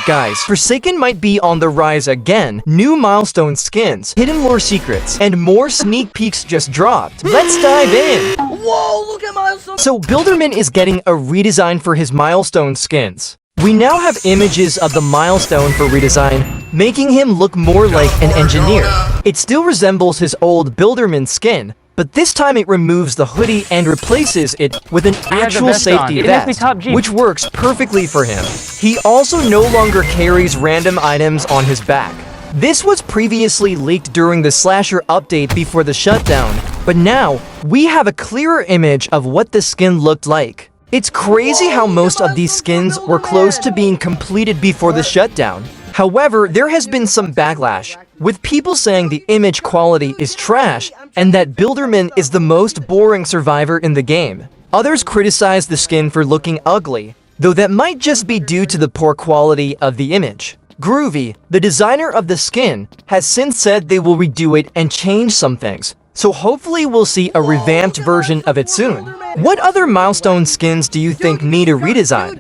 Alright guys, Forsaken might be on the rise again. New milestone skins, hidden lore secrets, and more sneak peeks just dropped. Let's dive in! Whoa, look at Milestone! So Builderman is getting a redesign for his milestone skins. We now have images of the milestone for redesign, making him look more like an engineer. It still resembles his old Builderman skin, but this time it removes the hoodie and replaces it with an actual safety vest, which works perfectly for him. He also no longer carries random items on his back. This was previously leaked during the Slasher update before the shutdown, but now we have a clearer image of what the skin looked like. It's crazy how most of these skins were close to being completed before the shutdown. However, there has been some backlash, with people saying the image quality is trash and that Builderman is the most boring survivor in the game. Others criticize the skin for looking ugly, though that might just be due to the poor quality of the image. Groovy, the designer of the skin, has since said they will redo it and change some things, so hopefully we'll see a revamped version of it soon. What other milestone skins do you think need a redesign?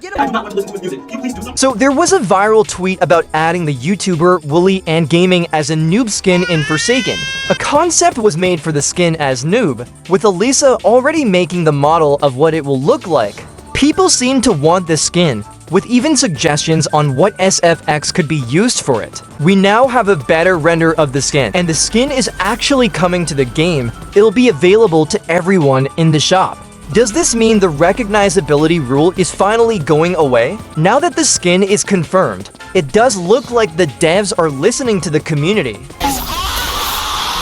So there was a viral tweet about adding the YouTuber Wooly and Gaming as a Noob skin in Forsaken. A concept was made for the skin as Noob, with Elisa already making the model of what it will look like. People seem to want this skin, with even suggestions on what SFX could be used for it. We now have a better render of the skin, and the skin is actually coming to the game. It'll be available to everyone in the shop. Does this mean the recognizability rule is finally going away? Now that the skin is confirmed, it does look like the devs are listening to the community.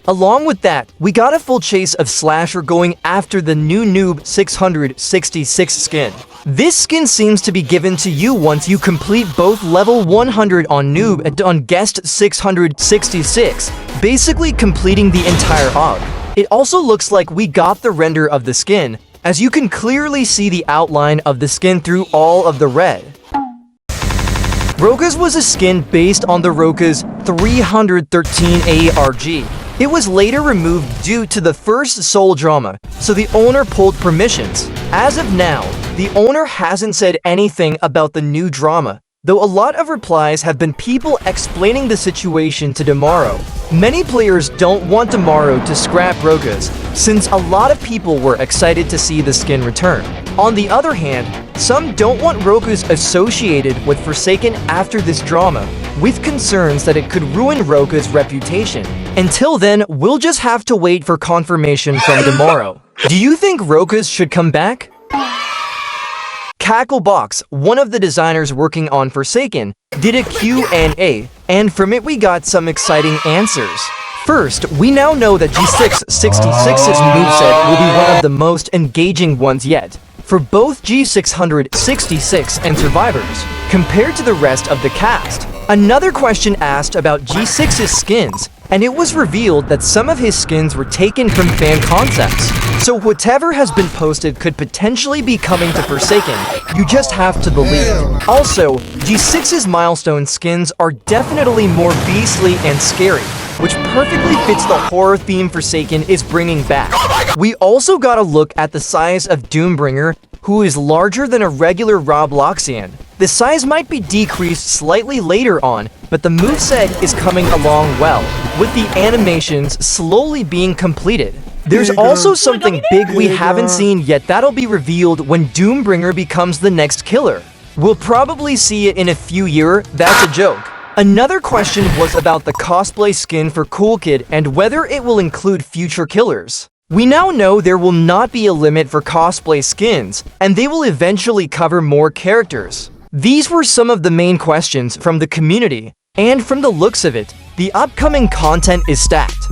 Along with that, we got a full chase of Slasher going after the new Noob 666 skin. This skin seems to be given to you once you complete both level 100 on Noob and on Guest 666, basically completing the entire AUG. It also looks like we got the render of the skin, as you can clearly see the outline of the skin through all of the red. Roka's was a skin based on the Roka's 313 ARG. It was later removed due to the first Soul drama, so the owner pulled permissions. As of now, the owner hasn't said anything about the new drama, though a lot of replies have been people explaining the situation to Tomorrow. Many players don't want Tomorrow to scrap Roka's, since a lot of people were excited to see the skin return. On the other hand, some don't want Roka's associated with Forsaken after this drama, with concerns that it could ruin Roka's reputation. Until then, we'll just have to wait for confirmation from Tomorrow. Do you think Roka's should come back? Cacklebox, one of the designers working on Forsaken, did a Q&A, and from it we got some exciting answers. First, we now know that G666's moveset will be one of the most engaging ones yet, for both G666 and Survivors, compared to the rest of the cast. Another question asked about G6's skins, and it was revealed that some of his skins were taken from fan concepts. So whatever has been posted could potentially be coming to Forsaken, you just have to believe. Also, G6's milestone skins are definitely more beastly and scary, which perfectly fits the horror theme Forsaken is bringing back. We also got a look at the size of Doombringer, who is larger than a regular Robloxian. The size might be decreased slightly later on, but the moveset is coming along well, with the animations slowly being completed. There's also something big we haven't seen yet that'll be revealed when Doombringer becomes the next killer. We'll probably see it in a few years, that's a joke. Another question was about the cosplay skin for Cool Kid and whether it will include future killers. We now know there will not be a limit for cosplay skins, and they will eventually cover more characters. These were some of the main questions from the community, and from the looks of it, the upcoming content is stacked.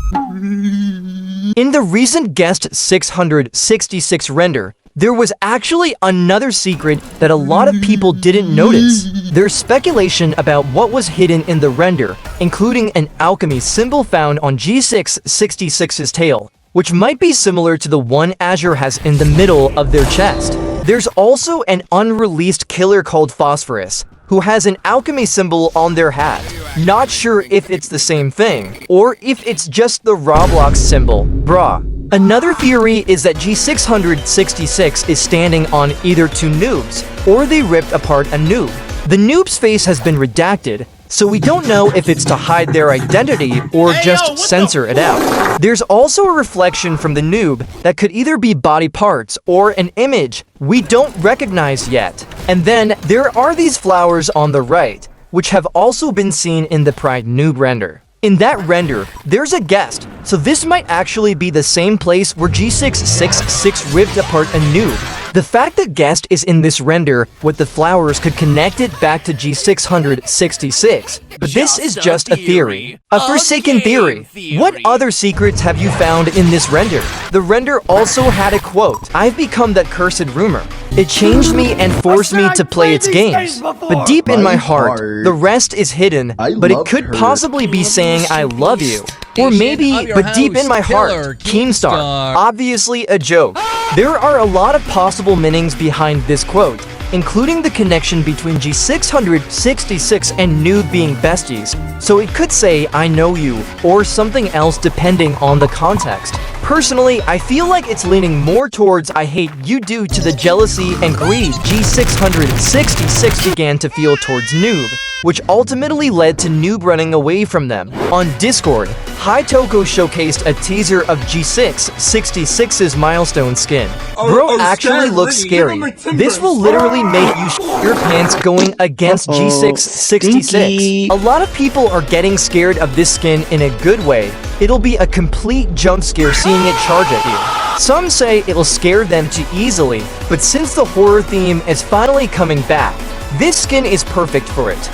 In the recent Guest 666 render, there was actually another secret that a lot of people didn't notice. There's speculation about what was hidden in the render, including an alchemy symbol found on G666's tail, which might be similar to the one Azure has in the middle of their chest. There's also an unreleased killer called Phosphorus, who has an alchemy symbol on their hat. Not sure if it's the same thing, or if it's just the Roblox symbol, brah. Another theory is that G666 is standing on either two noobs, or they ripped apart a noob. The Noob's face has been redacted, so we don't know if it's to hide their identity or just censor it out. There's also a reflection from the Noob that could either be body parts or an image we don't recognize yet. And then there are these flowers on the right, which have also been seen in the Pride Noob render. In that render, there's a guest, so this might actually be the same place where G666 ripped apart a Noob. The fact that guest is in this render with the flowers could connect it back to G666, but this is just a theory. A Forsaken theory. What other secrets have you found in this render? The render also had a quote, "I've become that cursed rumor. It changed me and forced me to play its games. But deep in my heart, the rest is hidden, but it could possibly be saying I love you. Or maybe, but deep in my heart, Keemstar." Obviously a joke. There are a lot of possible meanings behind this quote, including the connection between G666 and Noob being besties, so it could say I know you, or something else depending on the context. Personally, I feel like it's leaning more towards I hate you due to the jealousy and greed G666 began to feel towards Noob, which ultimately led to Noob running away from them. On Discord, Hytoko showcased a teaser of G666's Milestone skin. Bro actually looks scary. This will literally make you shit your pants going against G666. A lot of people are getting scared of this skin in a good way. It'll be a complete jump scare seeing it charge at you. Some say it'll scare them too easily, but since the horror theme is finally coming back, this skin is perfect for it.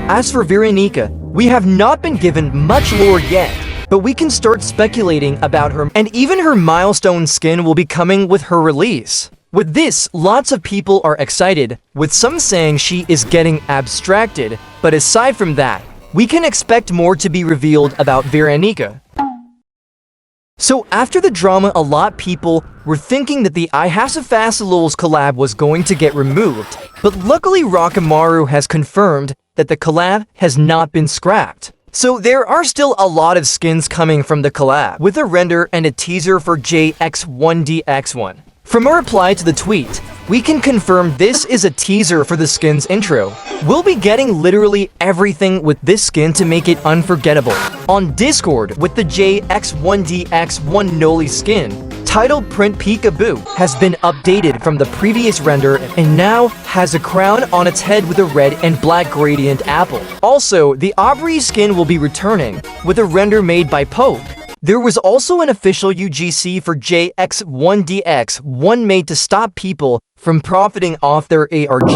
As for Veronica, we have not been given much lore yet, but we can start speculating about her, and even her Milestone skin will be coming with her release. With this, lots of people are excited, with some saying she is getting abstracted, but aside from that, we can expect more to be revealed about Veronica. So after the drama, a lot of people were thinking that the IHasAFaceLULZ collab was going to get removed, but luckily Rockamaru has confirmed that the collab has not been scrapped. So there are still a lot of skins coming from the collab, with a render and a teaser for JX1DX1. From a reply to the tweet, we can confirm this is a teaser for the skin's intro. We'll be getting literally everything with this skin to make it unforgettable. On Discord, with the JX1DX1 Noli skin, titled Print Peekaboo, has been updated from the previous render and now has a crown on its head with a red and black gradient apple. Also, the Aubrey skin will be returning, with a render made by Poke. There was also an official UGC for JX1DX1 made to stop people from profiting off their ARG,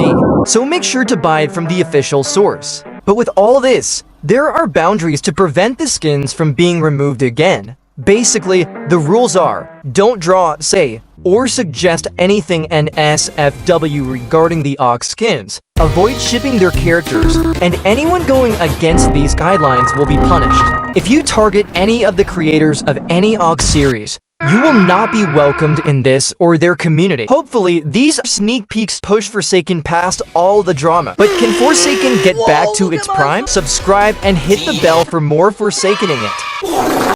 so make sure to buy it from the official source. But with all this, there are boundaries to prevent the skins from being removed again. Basically, the rules are, don't draw, say, or suggest anything NSFW regarding the AUG skins, avoid shipping their characters, and anyone going against these guidelines will be punished. If you target any of the creators of any AUG series, you will not be welcomed in this or their community. Hopefully, these sneak peeks push Forsaken past all the drama. But can Forsaken get back to its prime? Subscribe and hit the bell for more Forsakening it.